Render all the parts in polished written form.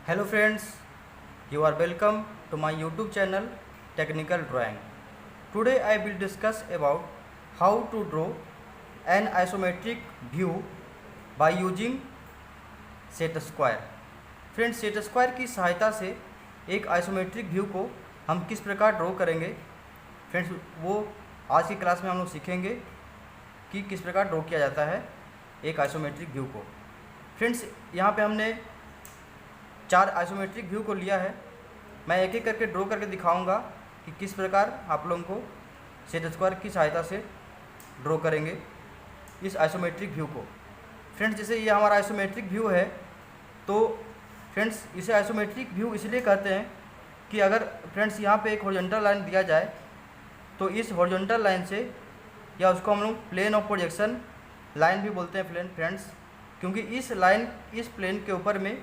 Hello friends, you are welcome to my YouTube channel Technical Drawing. Today I will discuss about how to draw an isometric view by using set square. Friends, set square की सहायता से एक isometric view को हम किस प्रकार draw करेंगे friends, वो आज की क्लास में हम लोग सीखेंगे कि किस प्रकार ड्रॉ किया जाता है एक आइसोमेट्रिक व्यू को। फ्रेंड्स, यहाँ पे हमने 4 आइसोमेट्रिक व्यू को लिया है। मैं एक एक करके ड्रॉ करके दिखाऊंगा कि किस प्रकार आप लोगों को सेट स्क्वायर की सहायता से ड्रॉ करेंगे इस आइसोमेट्रिक व्यू को। फ्रेंड्स, जैसे ये हमारा आइसोमेट्रिक व्यू है, तो फ्रेंड्स इसे आइसोमेट्रिक व्यू इसलिए कहते हैं कि अगर फ्रेंड्स यहाँ पे एक हॉरिजॉन्टल लाइन दिया जाए तो इस हॉरिजॉन्टल लाइन से, या उसको हम लोग प्लेन ऑफ प्रोजेक्शन लाइन भी बोलते हैं फ्रेंड्स, क्योंकि इस प्लेन के ऊपर में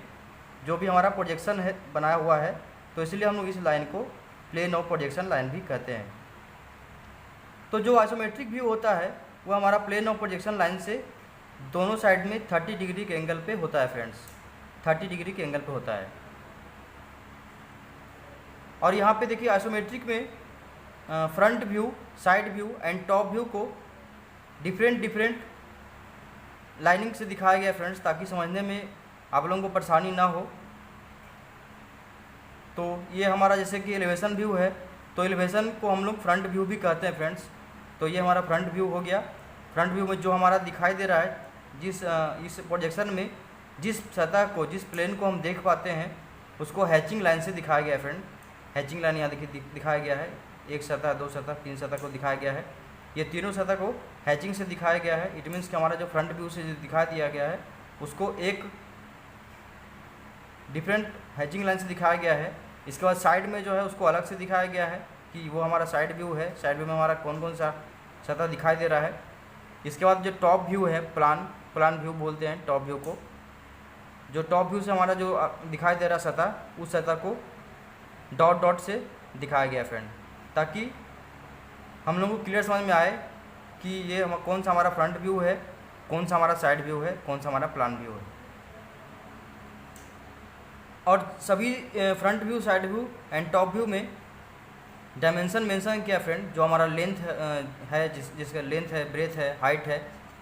जो भी हमारा प्रोजेक्शन है बनाया हुआ है, तो इसलिए हम लोग इस लाइन को प्लेन ऑफ प्रोजेक्शन लाइन भी कहते हैं। तो जो आइसोमेट्रिक व्यू होता है वो हमारा प्लेन ऑफ प्रोजेक्शन लाइन से दोनों साइड में 30 डिग्री के एंगल पे होता है फ्रेंड्स, 30 डिग्री के एंगल पे होता है। और यहाँ पे देखिए आइसोमेट्रिक में front view, side view and top view को डिफरेंट लाइनिंग से दिखाया गया है फ्रेंड्स, ताकि समझने में आप लोगों को परेशानी ना हो। तो ये हमारा जैसे कि एलिवेशन व्यू है, तो एलिवेशन को हम लोग फ्रंट व्यू भी कहते हैं फ्रेंड्स। तो ये हमारा फ्रंट व्यू हो गया। फ्रंट व्यू में जो हमारा दिखाई दे रहा है, इस प्रोजेक्शन में जिस सतह को, जिस प्लेन को हम देख पाते हैं, उसको हैचिंग लाइन से दिखाया गया है फ्रेंड। हैचिंग लाइन यहाँ देखिए दिखाया गया है, एक सतह, 2 सतह, 3 सतह को दिखाया गया है। ये तीनों सतह को हैचिंग से दिखाया गया है। इट मीन्स कि हमारा जो फ्रंट व्यू से जो दिखा दिया गया है उसको एक डिफरेंट हैचिंग लाइन से दिखाया गया है। इसके बाद साइड में जो है उसको अलग से दिखाया गया है कि वो हमारा साइड व्यू है। साइड व्यू में हमारा कौन कौन सा सतह दिखाई दे रहा है। इसके बाद जो टॉप व्यू है, प्लान व्यू बोलते हैं टॉप व्यू को। जो टॉप व्यू से हमारा जो दिखाई दे रहा सतह, उस सतह को डॉट से दिखाया गया फ्रेंड, ताकि हम लोगों को क्लियर समझ में आए कि ये कौन सा हमारा फ्रंट व्यू है, कौन सा हमारा साइड व्यू है, कौन सा हमारा प्लान व्यू है। और सभी front view, side view and top view में डायमेंशन मेंशन किया फ्रेंड। जो हमारा लेंथ है, जिसका लेंथ है, ब्रेथ है, हाइट है,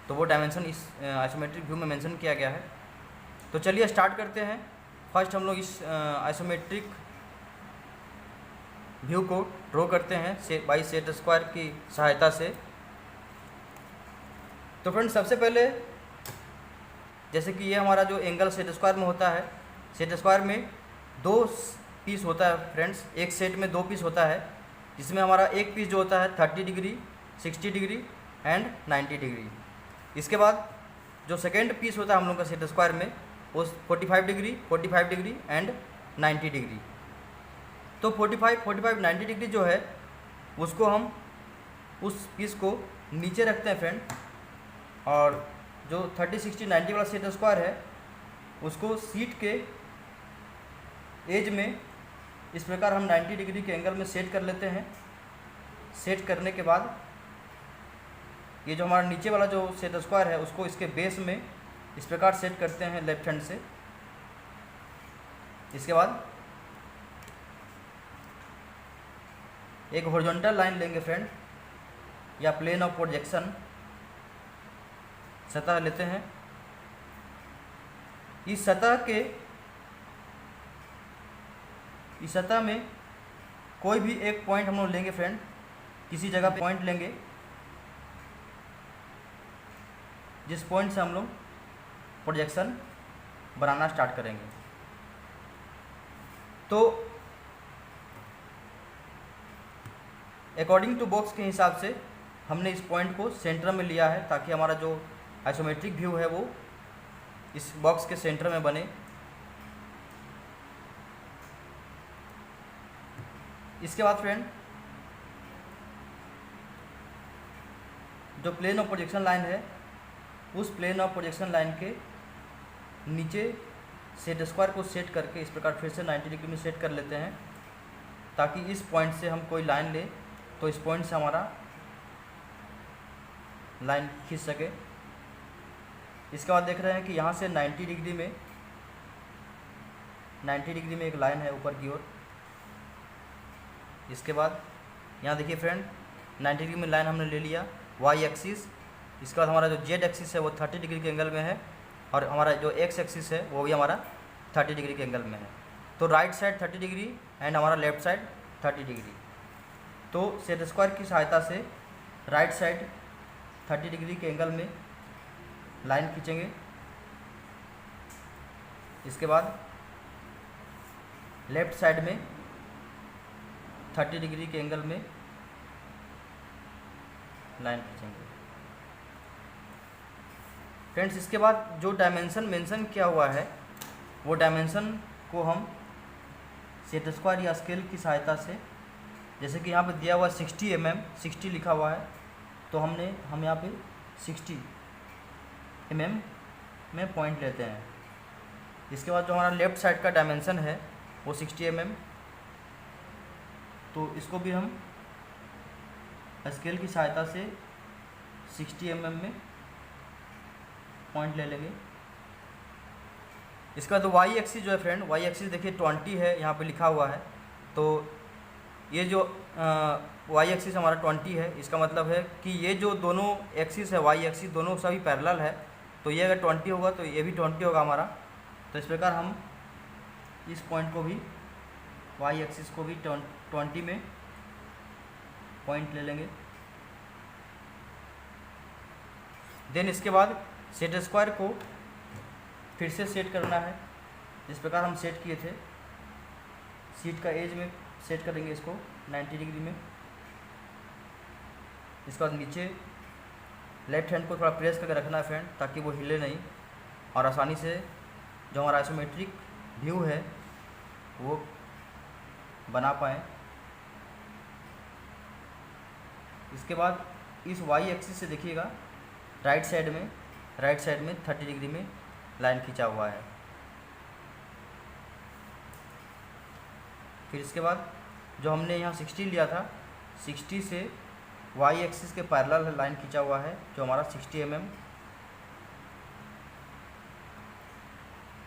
तो वो डायमेंशन इस आइसोमेट्रिक व्यू में मेंशन किया गया है। तो चलिए स्टार्ट करते हैं। फर्स्ट हम लोग इस आइसोमेट्रिक व्यू को ड्रॉ करते हैं बाई सेट स्क्वायर की सहायता से। तो फ्रेंड्स, सबसे पहले जैसे कि ये हमारा जो एंगल सेट स्क्वायर में होता है, सेट स्क्वायर में 2 पीस होता है फ्रेंड्स। एक सेट में 2 पीस होता है, जिसमें हमारा एक पीस जो होता है 30 डिग्री, 60 डिग्री एंड 90 डिग्री। इसके बाद जो सेकेंड पीस होता है हम लोग का सेट स्क्वायर में, वो 45 डिग्री एंड 90 डिग्री। तो 45, 90 डिग्री जो है उसको हम उस पीस को नीचे रखते हैं फ्रेंड, और जो 30, 60, 90 वाला सेट स्क्वायर है उसको सीट के एज में इस प्रकार हम 90 डिग्री के एंगल में सेट कर लेते हैं। सेट करने के बाद ये जो हमारा नीचे वाला जो सेट स्क्वायर है उसको इसके बेस में इस प्रकार सेट करते हैं लेफ्ट हैंड से। इसके बाद एक हॉरिजॉन्टल लाइन लेंगे फ्रेंड, या प्लेन ऑफ प्रोजेक्शन सतह लेते हैं। इस सतह में कोई भी एक पॉइंट हम लोग लेंगे फ्रेंड, किसी जगह पे पॉइंट लेंगे, जिस पॉइंट से हम लोग प्रोजेक्शन बनाना स्टार्ट करेंगे। तो अकॉर्डिंग टू बॉक्स के हिसाब से हमने इस पॉइंट को सेंटर में लिया है, ताकि हमारा जो आइसोमेट्रिक व्यू है वो इस बॉक्स के सेंटर में बने। इसके बाद फ्रेंड जो प्लेन ऑफ प्रोजेक्शन लाइन है, उस प्लेन ऑफ प्रोजेक्शन लाइन के नीचे सेट स्क्वायर को सेट करके इस प्रकार फिर से 90 डिग्री में सेट कर लेते हैं, ताकि इस पॉइंट से हम कोई लाइन ले तो इस पॉइंट से हमारा लाइन खींच सके। इसके बाद देख रहे हैं कि यहाँ से 90 डिग्री में 90 डिग्री में एक लाइन है ऊपर की ओर। इसके बाद यहाँ देखिए फ्रेंड 90 डिग्री में लाइन हमने ले लिया वाई एक्सिस। इसके बाद हमारा जो जेड एक्सिस है वो 30 डिग्री के एंगल में है और हमारा जो एक्स एक्सिस है वो भी हमारा 30 डिग्री के एंगल में है। तो राइट साइड 30 डिग्री एंड हमारा लेफ्ट साइड 30 डिग्री। तो सेट स्क्वायर की सहायता से राइट साइड 30 डिग्री के एंगल में लाइन खींचेंगे। इसके बाद लेफ्ट साइड में 30 डिग्री के एंगल में लाइन खींचेंगे। फ्रेंड्स इसके बाद जो डायमेंशन मेंशन किया हुआ है वो डायमेंशन को हम सेट स्क्वायर या स्केल की सहायता से, जैसे कि यहाँ पे दिया हुआ 60 mm 60 लिखा हुआ है, तो हम यहाँ पे 60 mm में पॉइंट लेते हैं। इसके बाद जो हमारा लेफ़्ट साइड का डायमेंशन है वो 60 mm, तो इसको भी हम स्केल की सहायता से 60 mm में पॉइंट ले लेंगे। इसका तो वाई एक्सिस जो है फ्रेंड, वाई एक्सिस देखिए 20 है यहाँ पे लिखा हुआ है। तो ये जो वाई एक्सिस हमारा 20 है, इसका मतलब है कि ये जो दोनों एक्सिस है वाई एक्सिस दोनों सभी पैरेलल है। तो ये अगर 20 होगा तो ये भी 20 होगा हमारा। तो इस प्रकार हम इस पॉइंट को भी वाई एक्सिस को भी 20 में पॉइंट ले लेंगे। देन इसके बाद सेट स्क्वायर को फिर से सेट करना है, जिस प्रकार हम सेट किए थे। सीट का एज में सेट करेंगे इसको 90 डिग्री में। इसके बाद नीचे लेफ्ट हैंड को थोड़ा प्रेस करके रखना है फ्रेंड, ताकि वो हिले नहीं और आसानी से जो हमारा आइसोमेट्रिक व्यू है वो बना पाएँ। इसके बाद इस वाई एक्सिस से देखिएगा राइट साइड में 30 डिग्री में लाइन खींचा हुआ है। फिर इसके बाद जो हमने यहाँ 60 लिया था, 60 से वाई एक्सिस के पैरेलल लाइन खींचा हुआ है जो हमारा 60 mm।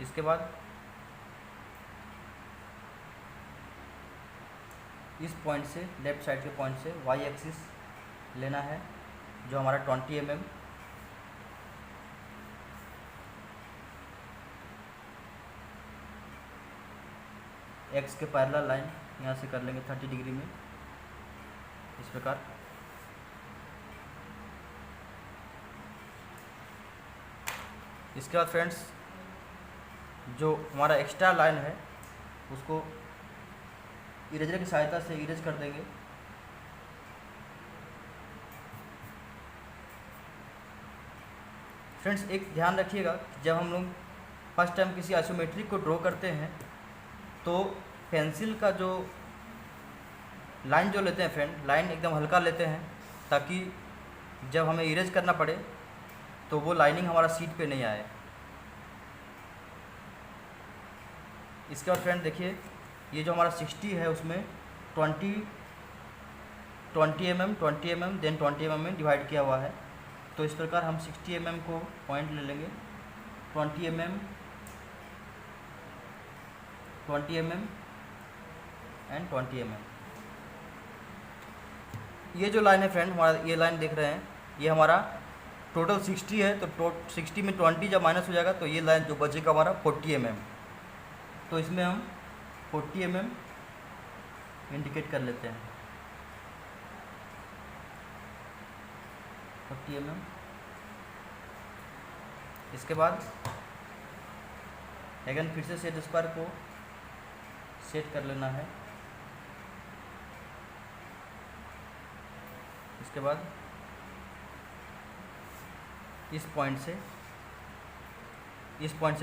इसके बाद इस पॉइंट से लेफ्ट साइड के पॉइंट से वाई एक्सिस लेना है जो हमारा 20 mm। एक्स के पैरेलल लाइन यहाँ से कर लेंगे 30 डिग्री में, इस प्रकार। इसके बाद फ्रेंड्स जो हमारा एक्स्ट्रा लाइन है उसको इरेजर की सहायता से इरेज कर देंगे। फ्रेंड्स एक ध्यान रखिएगा, जब हम लोग फर्स्ट टाइम किसी आइसोमेट्रिक को ड्रॉ करते हैं तो पेंसिल का जो लाइन जो लेते हैं फ्रेंड, लाइन एकदम हल्का लेते हैं, ताकि जब हमें इरेज करना पड़े तो वो लाइनिंग हमारा सीट पे नहीं आए। इसके बाद फ्रेंड देखिए ये जो हमारा 60 है उसमें 20 mm देन 20 mm में डिवाइड किया हुआ है। तो इस प्रकार हम 60 mm को पॉइंट ले लेंगे, 20 mm एंड 20 mm। ये जो लाइन है फ्रेंड, हमारा ये लाइन देख रहे हैं, ये हमारा टोटल 60 है। तो 60 में 20 जब माइनस हो जाएगा तो ये लाइन जो बचेगा हमारा 40 mm। तो इसमें हम 40 mm इंडिकेट कर लेते हैं, 40 mm। इसके बाद अगेन फिर से सेट स्क्वायर को सेट कर लेना है। इसके बाद इस पॉइंट से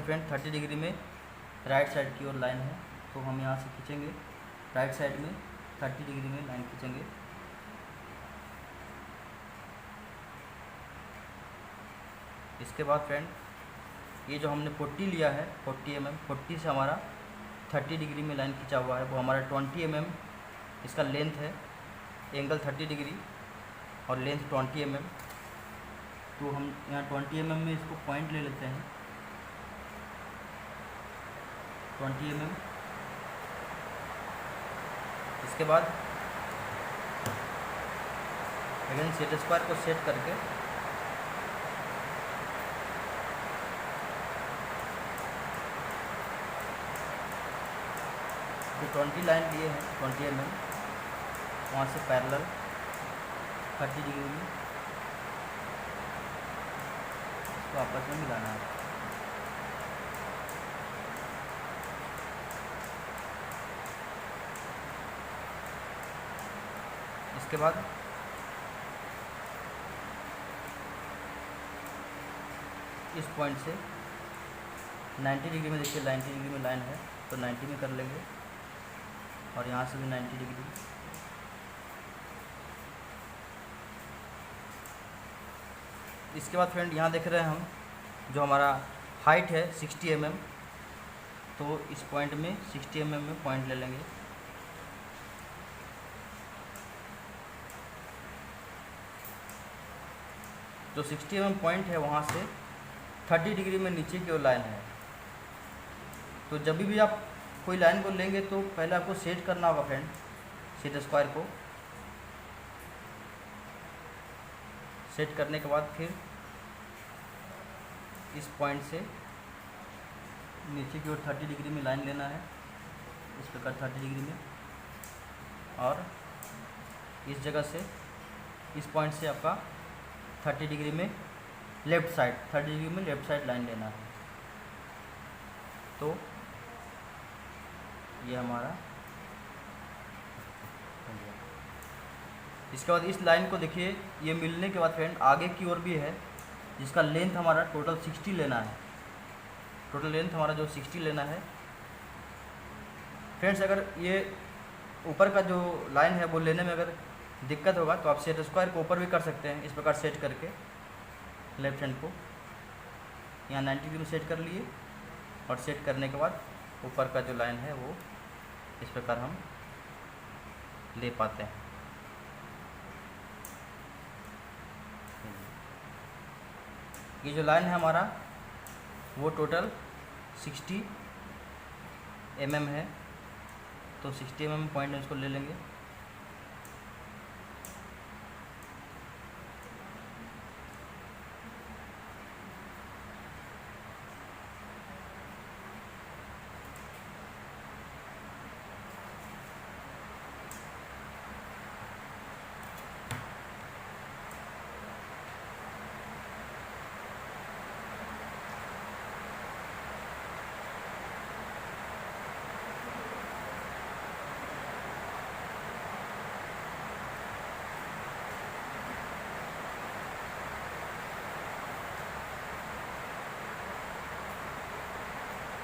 फ्रेंड 30 डिग्री में राइट साइड की ओर लाइन है, तो हम यहाँ से खींचेंगे राइट साइड में 30 डिग्री में लाइन खींचेंगे। इसके बाद फ्रेंड ये जो हमने 40 लिया है 40 mm, 40 से हमारा 30 डिग्री में लाइन खींचा हुआ है, वो हमारा 20 mm इसका लेंथ है, एंगल 30 डिग्री और लेंथ 20 mm। तो हम यहाँ 20 mm में इसको पॉइंट ले लेते हैं। 20 mm। इसके बाद अगेन सेट स्क्वायर को सेट करके जो 20 लाइन लिए हैं 20 mm, वहाँ से पैरेलल 30 डिग्री में इसको आपस में मिलाना है। इसके बाद इस पॉइंट से 90 डिग्री में, देखिए 90 डिग्री में लाइन है तो 90 में कर लेंगे, और यहाँ से भी 90 डिग्री। इसके बाद फ्रेंड यहाँ देख रहे हैं हम जो हमारा हाइट है 60 mm, तो इस पॉइंट में 60 mm में पॉइंट ले लेंगे। जो 60 mm पॉइंट है वहाँ से 30 डिग्री में नीचे की ओर लाइन है। तो जब भी आप कोई लाइन को लेंगे तो पहले आपको सेट करना होगा फ्रेंड, सेट स्क्वायर को सेट करने के बाद फिर इस पॉइंट से नीचे की ओर 30 डिग्री में लाइन लेना है, इस प्रकार 30 डिग्री में, और इस जगह से इस पॉइंट से आपका 30 डिग्री में लेफ़्ट साइड, 30 डिग्री में लेफ़्ट साइड लाइन लेना है। तो ये हमारा हो गया। इसके बाद इस लाइन को देखिए, ये मिलने के बाद फ्रेंड आगे की ओर भी है जिसका लेंथ हमारा टोटल 60 लेना है। टोटल लेंथ हमारा जो 60 लेना है फ्रेंड्स। अगर ये ऊपर का जो लाइन है वो लेने में अगर दिक्कत होगा तो आप सेट स्क्वायर को ऊपर भी कर सकते हैं, इस प्रकार सेट करके लेफ्ट हैंड को यहाँ 90 डिग्री में सेट कर लिए, और सेट करने के बाद ऊपर का जो लाइन है वो इस प्रकार हम ले पाते हैं। ये जो लाइन है हमारा वो टोटल 60 mm है, तो 60 mm पॉइंट इसको ले लेंगे।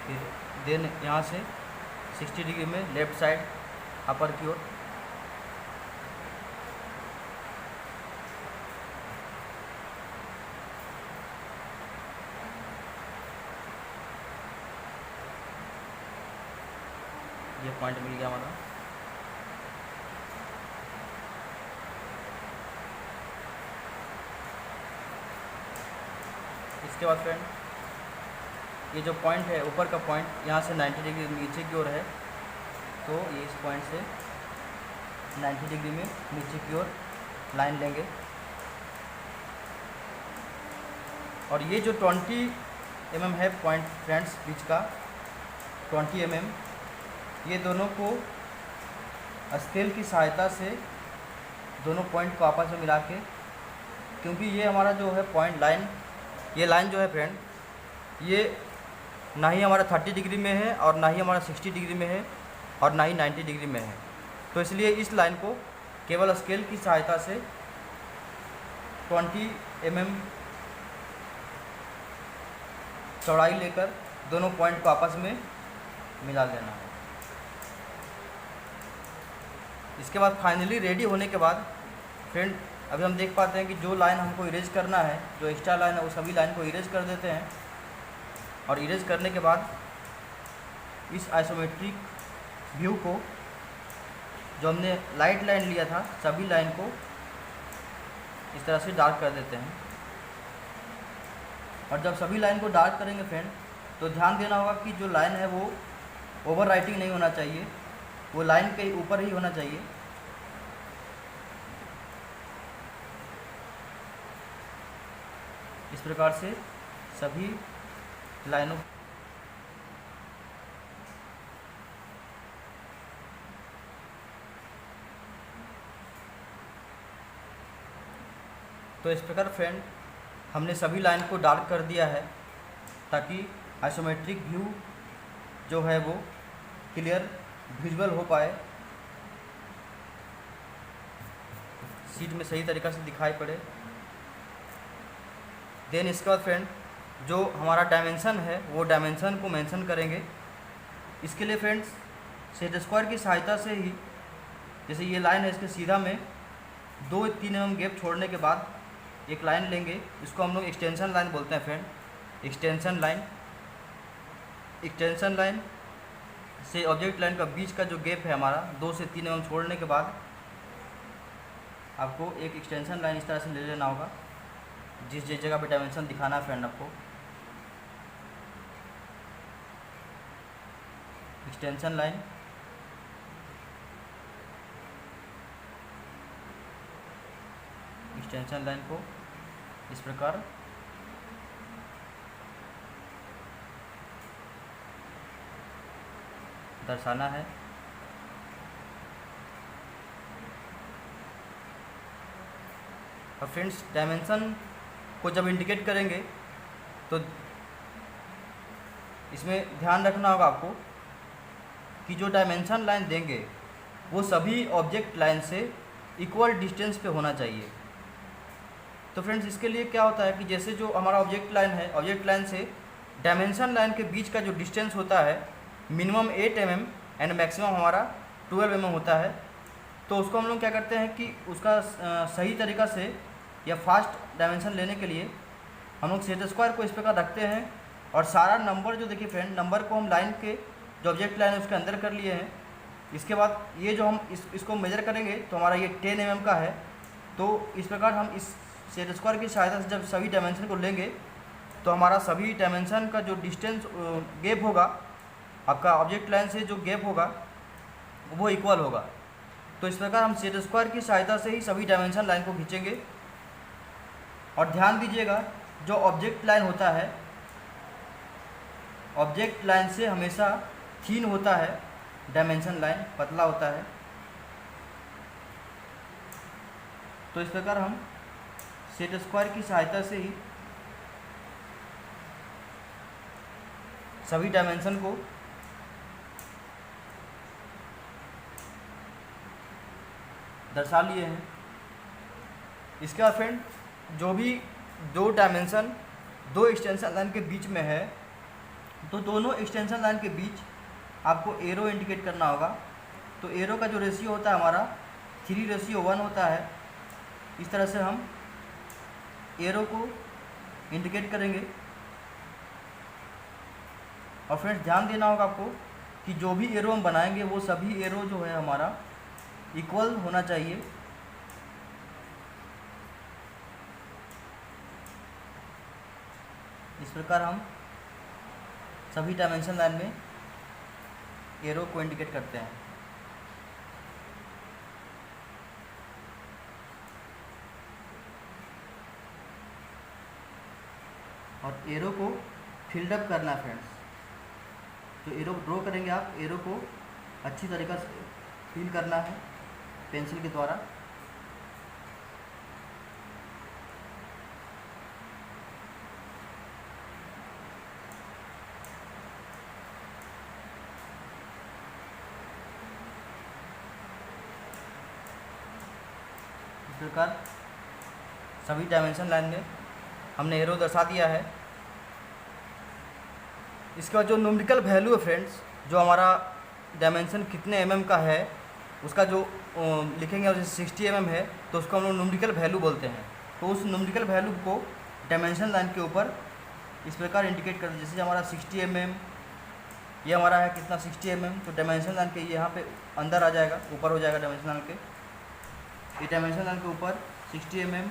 फिर देन यहाँ से 60 डिग्री में लेफ़्ट साइड अपर की ओर ये पॉइंट मिल गया हमारा। इसके बाद फ्रेंड ये जो पॉइंट है ऊपर का पॉइंट यहाँ से 90 डिग्री नीचे की ओर है, तो ये इस पॉइंट से 90 डिग्री में नीचे की ओर लाइन लेंगे। और ये जो 20 mm है पॉइंट फ्रेंड्स बीच का 20 mm, ये दोनों को स्केल की सहायता से दोनों पॉइंट को आपस में मिला के, क्योंकि ये हमारा जो है पॉइंट लाइन, ये लाइन जो है फ्रेंड ये ना ही हमारा 30 डिग्री में है और ना ही हमारा 60 डिग्री में है और ना ही 90 डिग्री में है। तो इसलिए इस लाइन को केवल स्केल की सहायता से 20 mm चौड़ाई लेकर दोनों पॉइंट को आपस में मिला लेना है। इसके बाद फाइनली रेडी होने के बाद फ्रेंड अभी हम देख पाते हैं कि जो लाइन हमको इरेज करना है, जो एक्स्ट्रा लाइन है, वो सभी लाइन को इरेज कर देते हैं। और इरेज करने के बाद इस आइसोमेट्रिक व्यू को, जो हमने लाइट लाइन लिया था, सभी लाइन को इस तरह से डार्क कर देते हैं। और जब सभी लाइन को डार्क करेंगे फ्रेंड, तो ध्यान देना होगा कि जो लाइन है वो ओवर राइटिंग नहीं होना चाहिए, वो लाइन के ऊपर ही होना चाहिए। इस प्रकार से सभी लाइनों तो इस प्रकार फ्रेंड हमने सभी लाइन को डार्क कर दिया है ताकि आइसोमेट्रिक व्यू जो है वो क्लियर विजुअल हो पाए, शीट में सही तरीक़ा से दिखाई पड़े। देन इसके बाद फ्रेंड जो हमारा डायमेंशन है वो डायमेंशन को मेंशन करेंगे। इसके लिए फ्रेंड्स सेट स्क्वायर की सहायता से ही, जैसे ये लाइन है इसके सीधा में 2-3 mm गैप छोड़ने के बाद एक लाइन लेंगे, इसको हम लोग एक्सटेंशन लाइन बोलते हैं फ्रेंड। एक्सटेंशन लाइन से ऑब्जेक्ट लाइन का बीच का जो गैप है हमारा 2 से 3 mm छोड़ने के बाद आपको एक एक्सटेंशन लाइन इस तरह से ले लेना होगा, जिस जगह पे डायमेंशन दिखाना है फ्रेंड आपको। एक्सटेंशन लाइन को इस प्रकार दर्शाना है। और फ्रेंड्स डायमेंशन को जब इंडिकेट करेंगे तो इसमें ध्यान रखना होगा आपको कि जो डायमेंशन लाइन देंगे वो सभी ऑब्जेक्ट लाइन से इक्वल डिस्टेंस पे होना चाहिए। तो फ्रेंड्स इसके लिए क्या होता है कि जैसे जो हमारा ऑब्जेक्ट लाइन है, ऑब्जेक्ट लाइन से डायमेंशन लाइन के बीच का जो डिस्टेंस होता है मिनिमम 8 mm एंड मैक्सिमम हमारा 12 mm होता है। तो उसको हम लोग क्या करते हैं कि उसका सही तरीक़ा से या फास्ट डायमेंशन लेने के लिए हम लोग सेट स्क्वायर को इस प्रकार रखते हैं और सारा नंबर जो देखिए फ्रेंड, नंबर को हम लाइन के जो ऑब्जेक्ट लाइन है उसके अंदर कर लिए हैं। इसके बाद ये जो हम इसको मेजर करेंगे तो हमारा ये 10 mm का है। तो इस प्रकार हम इस सेट स्क्वायर की सहायता से जब सभी डायमेंशन को लेंगे तो हमारा सभी डायमेंशन का जो डिस्टेंस गैप होगा, आपका ऑब्जेक्ट लाइन से जो गैप होगा वो इक्वल होगा। तो इस प्रकार हम सेट स्क्वायर की सहायता से ही सभी डायमेंशन लाइन को खींचेंगे। और ध्यान दीजिएगा जो ऑब्जेक्ट लाइन होता है, ऑब्जेक्ट लाइन से हमेशा थीन होता है, डायमेंशन लाइन पतला होता है। तो इस प्रकार हम सेट स्क्वायर की सहायता से ही सभी डायमेंशन को दर्शा लिए हैं। इसके बाद फ्रेंड जो भी दो डायमेंशन दो एक्सटेंशन लाइन के बीच में है तो दोनों एक्सटेंशन लाइन के बीच आपको एरो इंडिकेट करना होगा। तो एरो का जो रेशियो होता है हमारा 3:1 होता है। इस तरह से हम एरो को इंडिकेट करेंगे। और फ्रेंड्स ध्यान देना होगा आपको कि जो भी एरो हम बनाएंगे वो सभी एरो जो है हमारा इक्वल होना चाहिए। इस प्रकार हम सभी डायमेंशन लाइन में एरो को इंडिकेट करते हैं। और एरो को फिल्ड अप करना है फ्रेंड्स। तो एरो ड्रॉ करेंगे आप, एरो को अच्छी तरीक़ा से फिल करना है पेंसिल के द्वारा। इस प्रकार सभी डायमेंशन लाइन में हमने एरो दर्शा दिया है। इसके बाद जो न्यूमेरिकल वैल्यू है फ्रेंड्स, जो हमारा डायमेंशन कितने mm का है उसका जो लिखेंगे जैसे 60 mm है तो उसको हम लोग न्यूमेरिकल वैल्यू बोलते हैं। तो उस न्यूमेरिकल वैल्यू को डायमेंशन लाइन के ऊपर इस प्रकार इंडिकेट करते हैं। जैसे हमारा 60 mm, ये हमारा है कितना 60 mm, तो डायमेंशन लाइन के यहाँ पे अंदर आ जाएगा, ऊपर हो जाएगा डायमेंशन लाइन के। ये डायमेंशन लाइन के ऊपर 60 mm,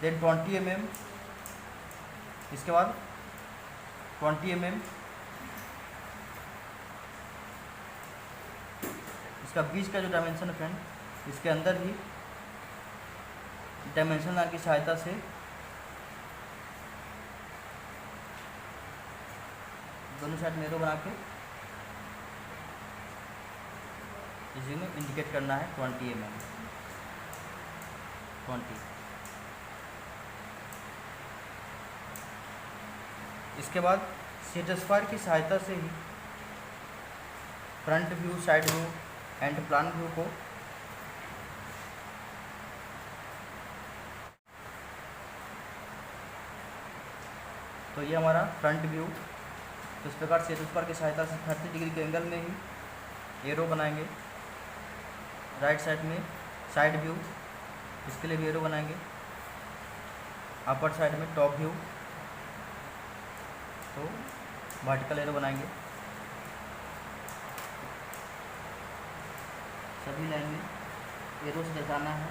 देन 20 mm, इसके बाद 20 mm, इसका बीच का जो डायमेंशन है फ्रेंड, इसके अंदर ही डायमेंशन लाइन की सहायता से दोनों साइड में एरो बना के इसी में इंडिकेट करना है 20 mm 20। इसके बाद सेट स्क्वायर की सहायता से ही front view, side view and plan view को तो ये हमारा फ्रंट व्यू, तो इस प्रकार सेट स्क्वायर की सहायता से 30 डिग्री के एंगल में ही एरो बनाएंगे। राइट साइड में साइड व्यू, इसके लिए भी एरो बनाएंगे। अपर साइड में टॉप व्यू, तो वर्टिकल एरो बनाएंगे। सभी लाइन में एरो से दर्शाना है।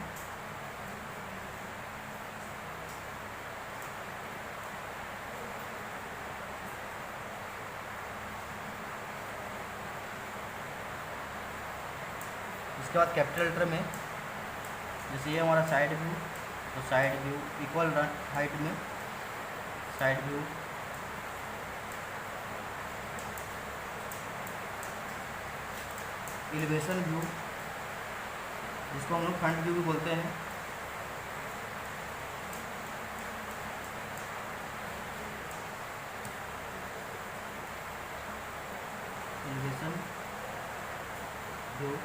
इसके बाद कैपिटल लेटर में, जैसे ये हमारा साइड व्यू, तो साइड व्यू इक्वल हाइट में साइड व्यू, एलिवेशन व्यू जिसको हम लोग फ्रंट व्यू भी बोलते हैं, एलिवेशन व्यू,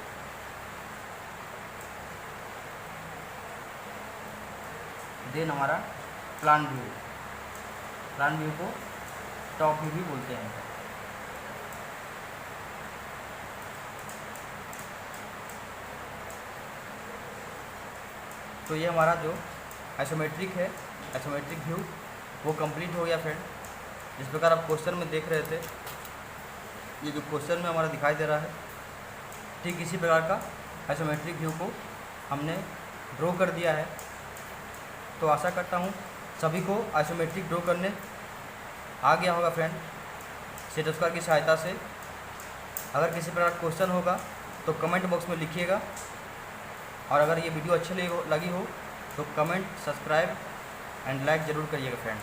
देन हमारा प्लान व्यू, प्लान व्यू को टॉप व्यू भी बोलते हैं। तो ये हमारा जो आइसोमेट्रिक है, आइसोमेट्रिक व्यू वो कंप्लीट हो गया फ्रेंड। जिस प्रकार आप क्वेश्चन में देख रहे थे, ये जो क्वेश्चन में हमारा दिखाई दे रहा है, ठीक इसी प्रकार का आइसोमेट्रिक व्यू को हमने ड्रॉ कर दिया है। तो आशा करता हूँ सभी को आइसोमेट्रिक ड्रॉ करने आ गया होगा फ्रेंड, सेट स्क्वायर की सहायता से। अगर किसी प्रकार क्वेश्चन होगा तो कमेंट बॉक्स में लिखिएगा, और अगर ये वीडियो अच्छी लगी हो तो कमेंट, सब्सक्राइब एंड लाइक ज़रूर करिएगा फ्रेंड।